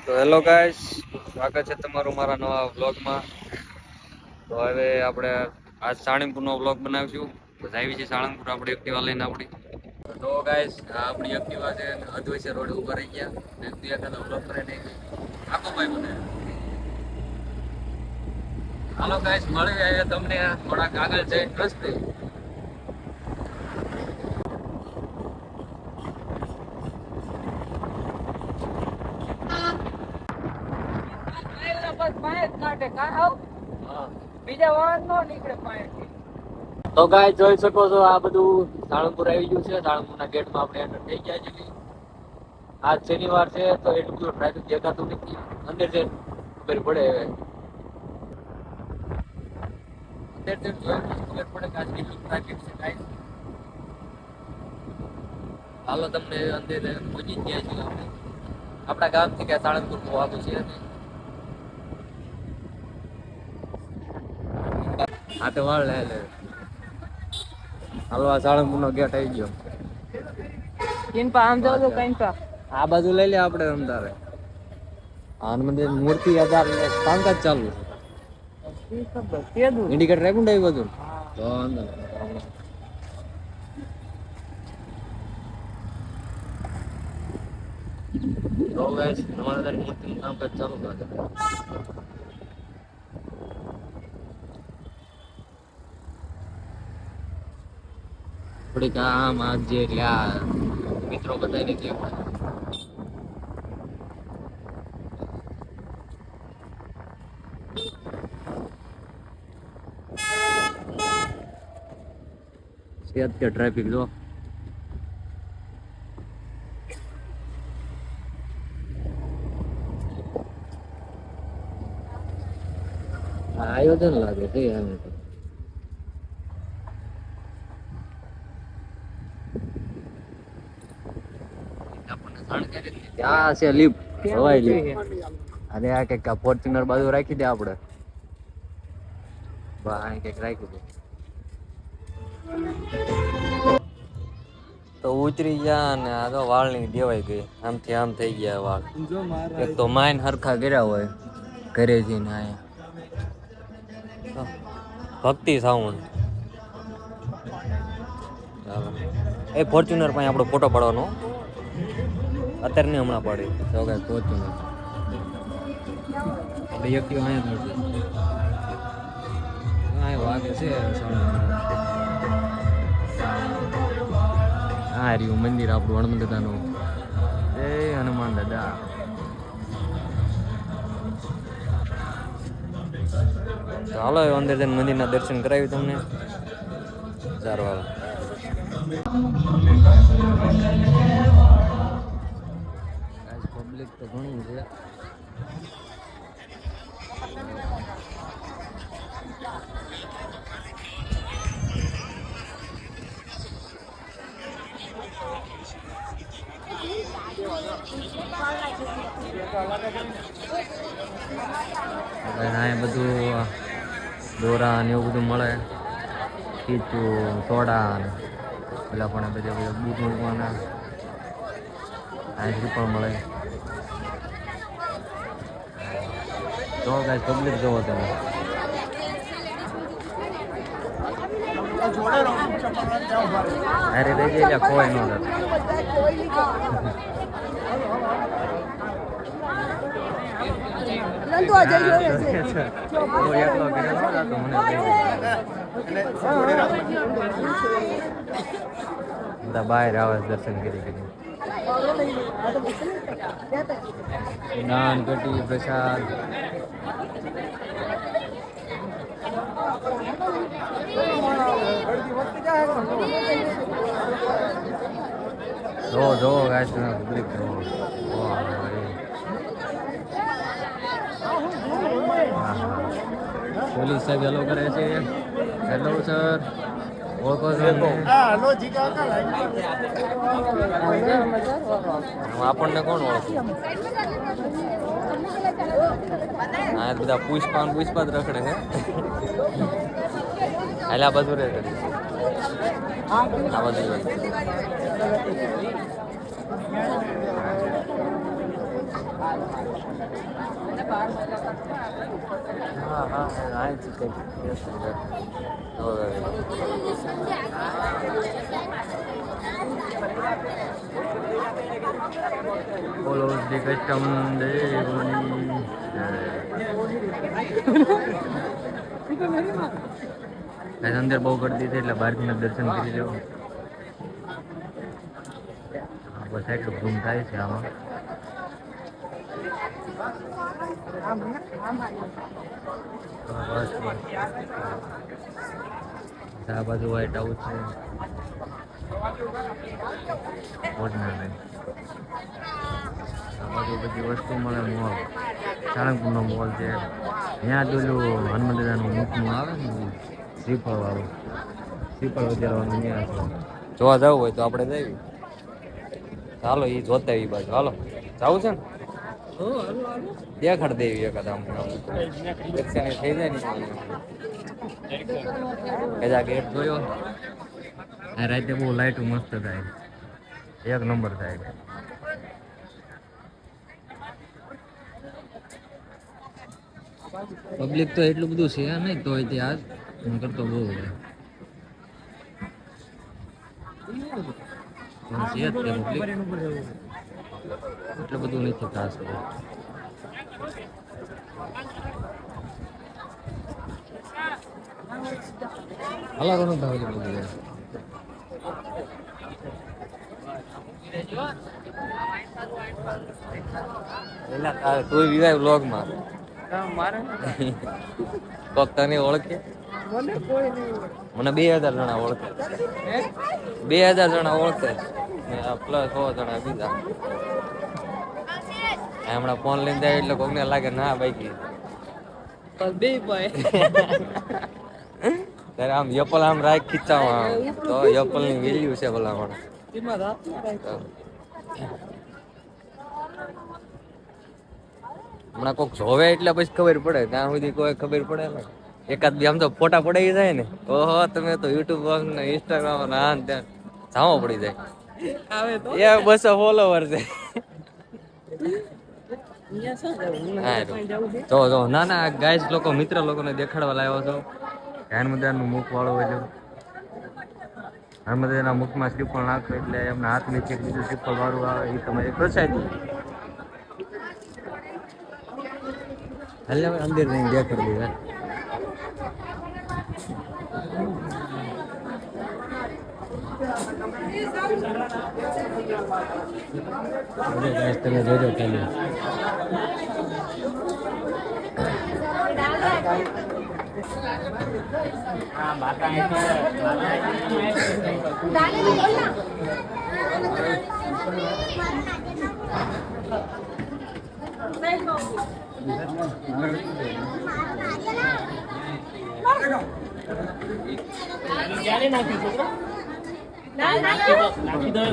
તો hello guys, સ્વાગત છે તમારું મારા નવા વ્લોગમાં. તો હવે આપણે આજ સાળંગપુરનો વ્લોગ બનાવીશું. તો આવી છે સાળંગપુર આપણે એક્ટિવા લઈને આપણી. તો ગાઈસ આ આપણી એક્ટિવા છે, અધવૈસે રોડ ઉપર રહી ગયા. વ્યક્તિ એકાદો વ્લોગ કરે નહીં આપો ભાઈ મને. હાલો ગાઈસ, મળી આવે તમને થોડાક આગળ જઈને રસ્તે. તો ગાઈસ જોઈ શકો છો, આ બધું સાળંગપુર આવી ગયું છે. સાળંગપુરના ગેટમાં આપણે એન્ટર થઈ ગયા છીએ. આજ શનિવાર છે તો એટલું બધું ટ્રાફિક દેખાતું નથી. અંદર જઈને ખબર પડે હવે. અંદર જઈને જોઈને ખબર પડે કે આજ કેટલું ટ્રાફિક છે ગાઈસ. હાલો તમને અંદર પહોંચી ગયા છીએ આપણે. આપણા ગામથી ક્યાં સાળંગપુર બહુ આગળ છે. આ તો વાળ લે હાલો, આ સાળંગપુર નો ગેટ આવી ગયો. આ બાજુ લઈ લે આપણે અંધારે. આનંદ મૂર્તિ આધાર કામકાજ ચાલુ છે. ઇન્ડિકેટર રાખું ને બધું તો અંદર તો ગાઈસ તમારે મૂર્તિનું કામકાજ ચાલુ કરે. થોડીક આમ આજ જે એટલે આ મિત્રો બધાને કેવું છે અત્યારે ટ્રાફિક જો. આયોજન લાગે છે આને તો. ત્યાં છે લિફ્ટ, હવાઈ લિફ્ટ. અને આ કઈક ફોર્ચ્યુનર બાજુ રાખી દે આપણે. બા કઈક રાખી દે તો ઉતરી ગયા. અને આ તો વાળ ની દેવાઈ ગઈ, આમથી આમ થઈ ગયા વાળ. એક તો માઇન હરખા કર્યા હોય ઘરે જઈને. આયા ભક્તિ સાઉન્ડ. ચાલો એ ફોર્ચ્યુનર પાસે આપણો ફોટો પાડવાનો અત્યારે નહીં, હમણાં પાડી તો કઈ ફોર્ચ્યુનર આપણે એક્ટિવ અહીંયા વાગે છે. હા રહ્યું મંદિર આપણું હનુમાન દાદાનું. જય હનુમાન દાદા. ચાલો અંદર જઈને મંદિરના દર્શન કરાવ્યું તમને. સારું હાલો. પબ્લિક તો ઘણું છે. અહીંયા બધું દોરા ને એવું બધું મળે. ખીચું સોડા ને પેલા પણ બધા બૂટ મૂકવાના આઈસ્ક્રીમ પણ મળે. જો ગાઈસ પબ્લિક જોવો તમે. અરે રહી જાય ખોવાય ન જતા. બહાર આવે દર્શન કરી. દાન કટી પ્રસાદ. જો ગાઈસ પબ્લિક પોલીસ સાહેબ હેલો કરે છે. હેલો સર, ઓળખો છો? આપણને કોણ ઓળખે? હા બધા પુષ્પા જ રખડે છે. હાલ આ બધું રે આ બધું હા હા આ જ કંઈક બોલો દી કસ્ટમ અંદર બહુ ગળદી છે એટલે બહારથી દર્શન કરી લેવું. બસ એટલું ઘૂમ થાય છે આમાં. બસ બસ આ બાજુ વ્હાઈટ હાઉસ છે. આ બાજુ બધી વસ્તુ મળે. મોલ સાળંગપુરનો મોલ છે. ત્યાં પેલું હનુમાન દાદાનું મુખનું આવે ને શ્રીફળ વાળું શ્રીફળ વધારવાનું ત્યાં છે. જોવા જવું હોય તો આપણે જઈએ. ચાલો એ જોતા એ બાજુ હાલો જવું છે ને દેખાડ દેવી એકાદ આમ દર્શન થઈ જાય ને કદા ગેટ જોયો. આ રાતે બહુ લાઈટ મસ્ત થાય એક નંબર થાય. પબ્લિક તો એટલું બધું છે નહીં તો આજ કરતો બહુ હોય એટલું બધું નથી ખાસ. અલગ અલગ ભાવ તું વિવાહ વ્લોગમાં કોક તને ઓળખે? મને 2000 જણા ઓળખે. 2000 જણા ઓળખે પ્લસ 100 જણા બીજા. હમણાં ફોન લઈને જાય એટલે કોઈને લાગે ના ભાઈ ત્યારે આમ યપલ આમ રાખ ખીચાવા તો યપલ ની વેલ્યુ છે ભલામણ. હમણાં કોઈક જોવે એટલે પછી ખબર પડે. ત્યાં સુધી કોઈ ખબર પડે ને એકાદ બી આમ તો ફોટા પડાઈ જાય ને ઓહો તમે તો યુટ્યુબ ને ઇન્સ્ટાગ્રામ ને આ ત્યાં જામો પડી જાય. એ 200 ફોલોવર છે. જો જો ના ના ગાઈસ લોકો મિત્ર લોકોને દેખાડવા લાવ્યો છો. હનુમાનદાદાનું મુખ વાળો હોય છે. હનુમાનદાદાના મુખમાં શ્રીફળ નાખો એટલે એમના હાથ નીચે બીજું શ્રીફળ વાળું આવે એ તમારી પ્રસાદી. હાલ અંદર જઈને દેખાડી દે. તમે જોજો ખાલી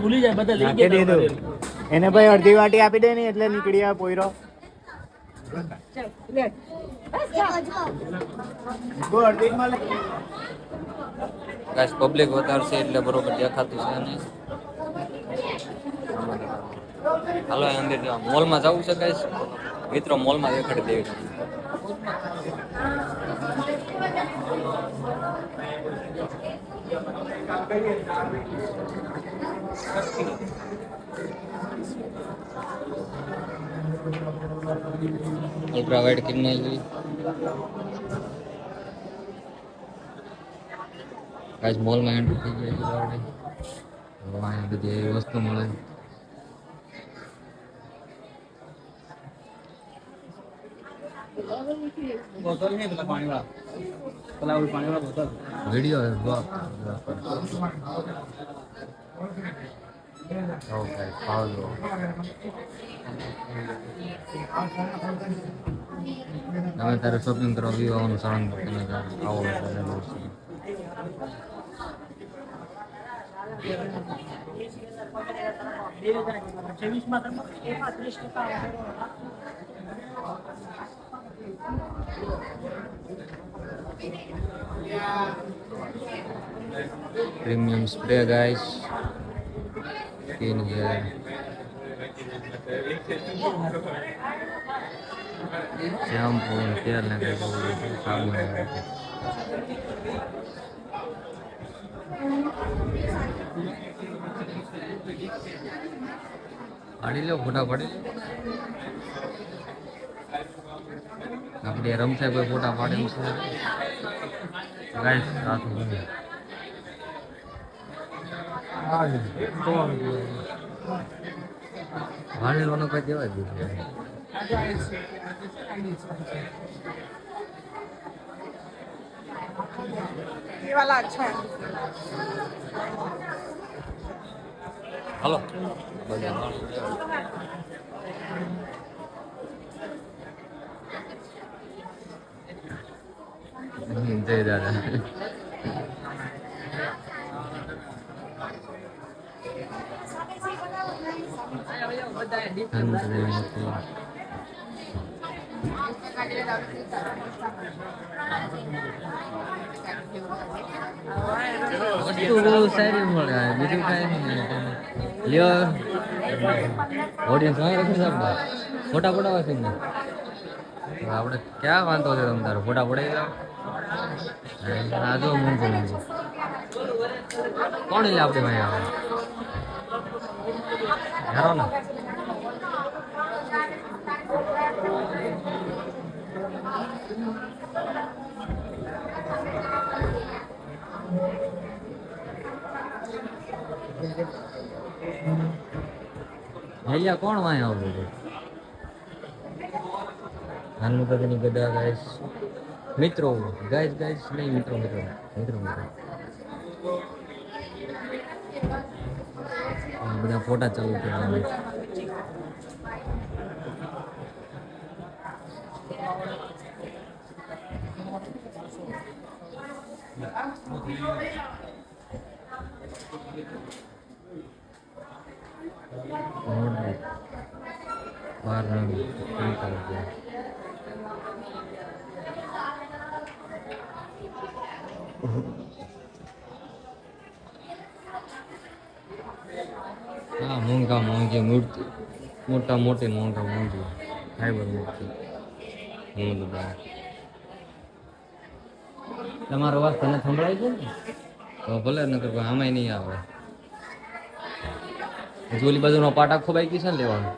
ભૂલી જાય બધા લઈ ગયા. એને ભાઈ અડધી વાટી આપી દે ને એટલે નીકળી આવે પોયરો. પબ્લિક વધારે છે એટલે બરોબર દેખાતું છે ને. હાલો અંદર મોલમાં જવું છે ગાઈસ મિત્રો. મોલમાં દેખાડી દેવી. અલ્ટ્રા વાઇડ કિંમત ગાઈસ મોલમાં એન્ટ્રી થઈ ગઈ છે આપણે. અહીંયા બધી એવી વસ્તુ મળે. બોતલ નહીં પેલા પાણીવાળા પેલા પાણીવાળા બોતલ વિડીયો ઓકે પાવલો તમે તારે શોપિંગ કરવા વિવાહનું સાળંગપુર તમે આવો premium spray guys skin care shampoo તેલ ને કઈ સાબુ પાડી લો ફોટા પાડી આપણે રમશે કોઈ ફોટા પાડી છે ગાઈસ વાળેલો કઈ દેવા દીધું ये वाला अच्छा है હાલો જય દાદા વસ્તુ બહુ સારી મળે બીજું કાંઈ નહીં લ્યો ઓડિયન્સ વાંહે રાખી છે આપણે ફોટા પડાવવા છે ને આપણે ક્યાં વાંધો છે તમે તારો ફોટા પડાવી જાઓ આ જો મૂંઝું મૂંઝું કોણ લે આપણે ભાઈ આવે હેરો ને હેલિયા કોણ વાંહે આવતું હતું હાલનું કદની ગદા ગાઈસ મિત્રો ગાઈસ નહીં મિત્રો બધા ફોટા ચાલુ કર્યા બાર રંગ હા મોંઘી મૂર્તિ મોટી મોંઘી ફાઈબર મૂર્તિ તમારો અવાજ તને સંભળાય છે ને તો ભલે નકર આમાંય નહીં આવે ઓલી બાજુનો પાટ આખો બાકી છે ને લેવાનો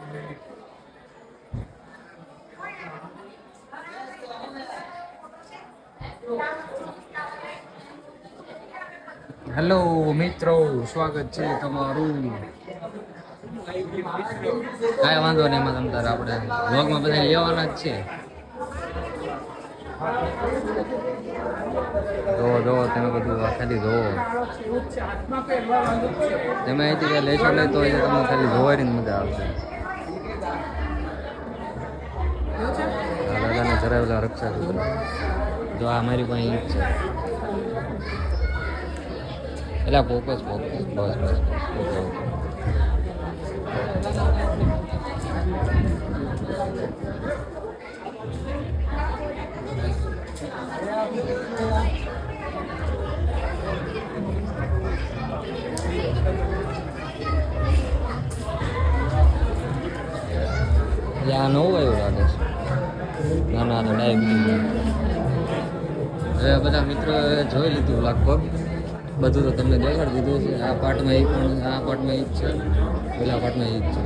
હેલો મિત્રો સ્વાગત છે તમારું કાંઈ વાંધો નહીં એમાં તમ તારે આપણે વ્લોગમાં બધા લેવાના જ છે જોવો તમે બધું ખાલી જોવો તમે અહીંથી કંઈ લેશો નહીં તો તમને ખાલી જોવાની મજા આવશે દાદાને ધરાવેલા રક્ષાસૂત્ર જો આ મારી પાસે ઈ જ છે એટલે ફોકસ બસ આ નવું એવું લાગે છે ના તો ડાયાબિટીસ હવે બધા મિત્રો જોઈ લીધું લગભગ બધું તો તમને દેખાડી દીધું છે આ પાર્ટમાં આ પાર્ટમાં ઈ જ છે પેલા પાર્ટમાં ઈ જ છે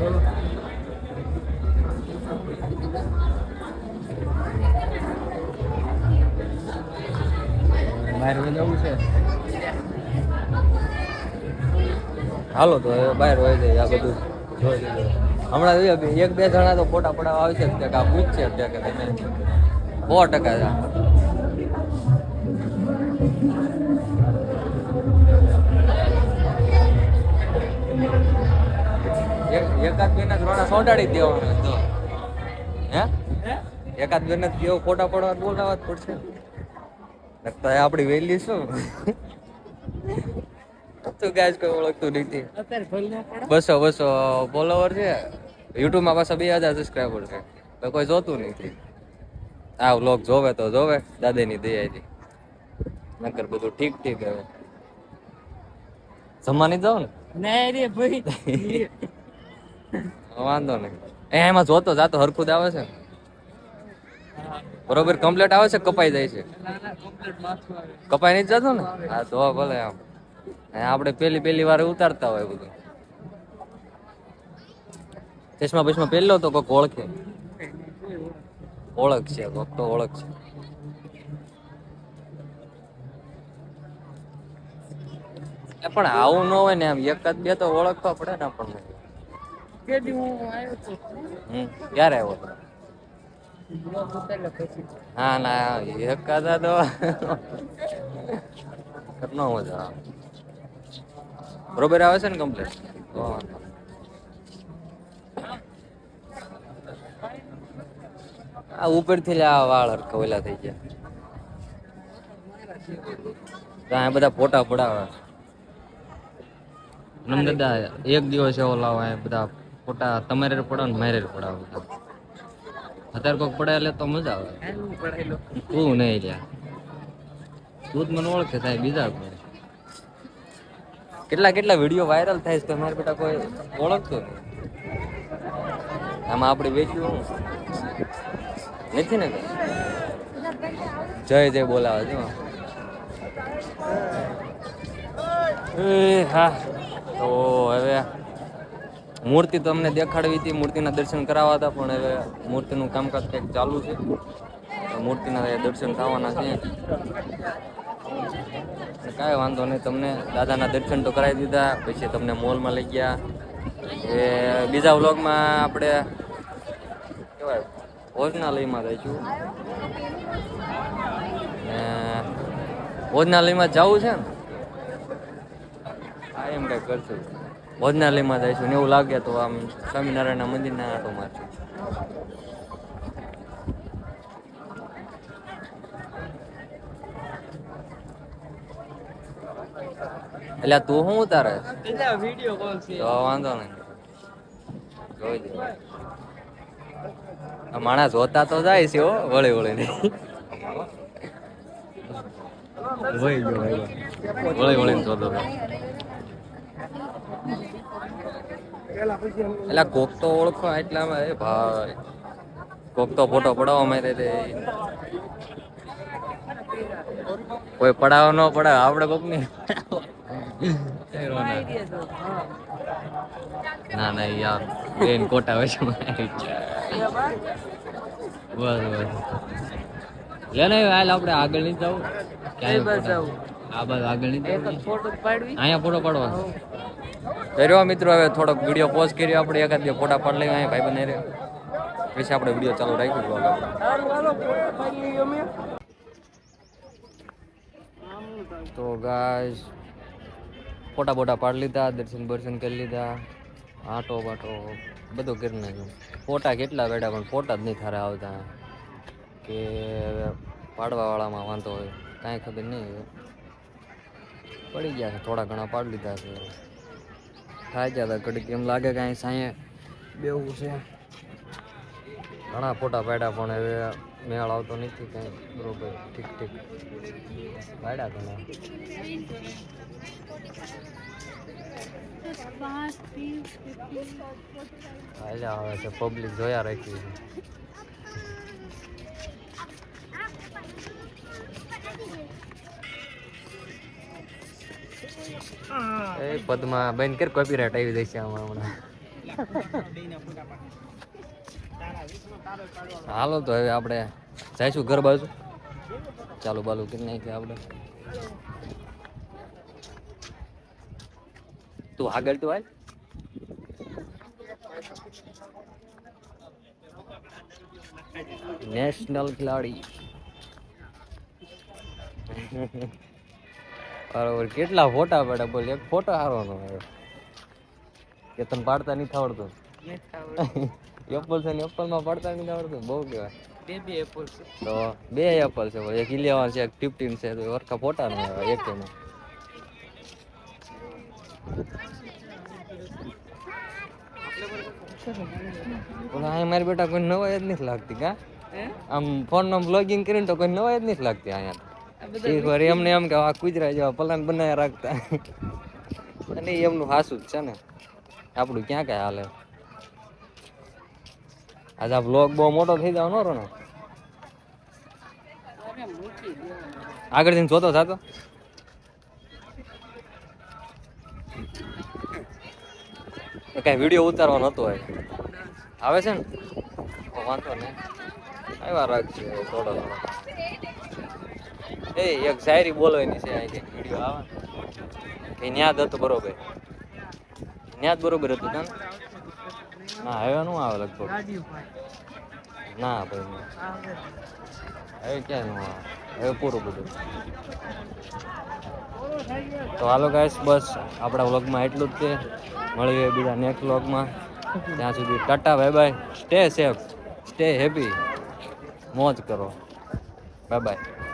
બહાર જવું છે હાલો તો હવે બહાર હોય જાય આ બધું જોઈ લીધું હમણાં એક બે જણા તો ફોટા પડાવવા આવશે કે આ પૂછશે કે તમે 100% એકાદ બે ના રોડા સોડાડી દેવાના તો હે એકાદ બે ના કેવો ફોટા પડવા બોલાવવા જ પડશે નકતા આપણી વેલી શું તું ગાઈસ કોઈ ઓળખતું નથી 200 ફોલોવર છે યુટ્યુબ માં પાછા 2000 સબસ્ક્રાઈબર છે તો કોઈ જોતું નથી આ વ્લોગ જોવે તો જોવે દાદાની દયાથી નકર બધું ઠીક હવે જમવાની જાવ ને नहीं रे भाई વાંધો નહીં. એમાં જોતો જાતો હરખું જ આવે છે ને? બરોબર કમ્પ્લીટ આવે છે કે કપાઈ જાય છે? કપાઈ નહીં જતો ને? હા તો ભલે આમ આપણે પેલી વાર ઉતારતા હોય બધું. ચશ્મા બસમાં પહેરલો તો કોઈક ઓળખે, ઓળખ છે કોઈક તો ઓળખ છે. પણ આવું ન હોય ને આમ એકાદ બે તો ઓળખવા પડે ને આપણને. ક્યારે આવ્યો? હા ના એકાદ તો ન મજા આવે. બરોબર આવે છે ને કમ્પ્લેટ? આ ઉપરથી આ વાળ હરખા થઈ ગયા. બધા ફોટા પડાવે. નમદાદા એક દિવસ એવો લાવો બધા ફોટા તમારે પડે ને મારે પડાવે. અત્યારે કોઈક પડાય તો મજા આવે. તું નહીં લ્યા, તું જ મને ઓળખે સાહેબ. બીજા કેટલા વિડીયો વાયરલ થાય છે મારા બેટા કોઈ ઓળખતો નહીં. આમાં આપણે વેચ્યું નથી ને. જય બોલાવે છે. હા તો હવે મૂર્તિ તમને દેખાડવી હતી, મૂર્તિના દર્શન કરાવવા હતા, પણ હવે મૂર્તિનું કામકાજ કંઈક ચાલુ છે. મૂર્તિના દર્શન થવાના છે. કાંઈ વાંધો નહીં, તમને દાદાના દર્શન તો કરાવી દીધા. પછી તમને મોલમાં લઈ ગયા. એ બીજા વ્લોગમાં આપણે કહેવાય ભોજનાલયમાં રહીશું. ભોજનાલયમાં જવું છે ને, હા એમ કંઈક કરશું. ભોજનાલયમાં જઈશું ને એવું લાગે તો આમ સ્વામિનારાયણના મંદિરના આટો મારશું. એટલે તું શું ઉતારે? વિડીયો કોલ છે તો વાંધો નહીં, જોઈ દે. માણસ જોતા તો જાય છે હો, વળી વળી જોતો. એટલે કોક તો ઓળખો એટલામાં. એ ભાઈ કોક તો ફોટો પડાવવા મારે રે. કોઈ પડાવો ન પડાવે આપણે કોક ની. ના યાર બેન કોટા હોય છે. બસ લે ને હાલ આપણે આગળ નહીં જવું. આ બસ આગળ નહીં જવું. અહીંયા ફોટો પાડવાનો કર્યો મિત્રો. હવે થોડોક વિડીયો પોઝ કર્યો આપણે, એકાદ બે ફોટા પાડી લઈએ. અહીંયા ભાઈ બને રે પછી આપણે વિડીયો ચાલુ રાખ્યું. તો ગાઈસ ફોટા બોટા પાડી લીધા, દર્શન કરી લીધા, આટો બાટો બધું કરી નાખ્યું. ફોટા કેટલા બેઠા પણ ફોટા જ નહીં થારા આવતા. કે પાડવાવાળામાં વાંધો હોય કાંઈ ખબર નહીં. પડી ગયા છે થોડા ઘણા પાડી લીધા છે. થાય ગયા હતા ઘડીક એમ લાગે કાંઈ સાંયે બેવું છે. ઘણા ફોટા પાડ્યા પણ હવે મેળ આવતો નથી કાંઈ. બરોબર ઠીક પાડ્યા ઘણા. હાલ્યા આવે છે પબ્લિક જોયા રાખી છે. એ પદમાં બેન કે કોપીરાઈટ આવી જશે આમાં હમણાં. હાલો તો હવે આપણે જઈશું ઘર બાજુ. ચાલુ બાલુ કરી નાખીએ આપણે. તું આગળ તો હાલ. નેશનલ ખેલાડી બરોબર. કેટલા ફોટા પડ્યા બોલ. એક ફોટો સારો નો આવ્યો કે તને પાડતા નથી આવડતું. એપલ છે ને એપલમાં પાડતા નથી આવડતું. બહુ કહેવાય. બે એપલ છે તો બે એપલ છે. એક 11 છે એક 15 છે. તો વરખા ફોટા નો આવ્યા એક ને. મારી બેટા કોઈ નવાઈ જ નથી લાગતી. કા આમ ફોન નો બ્લોગિંગ કરીને તો કોઈ નવાઈ જ નથી લાગતી. અહીંયા એમને એમ કે આ કુતરા જેવા પલાન બનાવી રાખતા. અને એમનું હાસું જ છે ને, આપણું ક્યાં કઈ હાલે. આજે આ વ્લોગ બહુ મોટો થઈ જવાનો રો. આગળથી જોતો થતો કઈ વિડીયો ઉતારવાનો હતો આવે છે ને વાંધો નહીં આવ્યા રાખશે થોડો થોડો એ એક શાયરી બોલવાની છે અહીં વિડીયો આવે કે ન્યાદ હતું બરોબર ન્યાદ બરોબર હતું તને ના હવે નું આવે લગભગ ના ભાઈ હવે ક્યાં નું આવે હવે પૂરું બધું તો હાલો ગાઈસ બસ આપણા વ્લોગમાં એટલું જ છે મળીએ બીજા નેક્સ્ટ વ્લોગમાં ત્યાં સુધી Tata bye bye stay safe stay happy મોજ કરો બાય બાય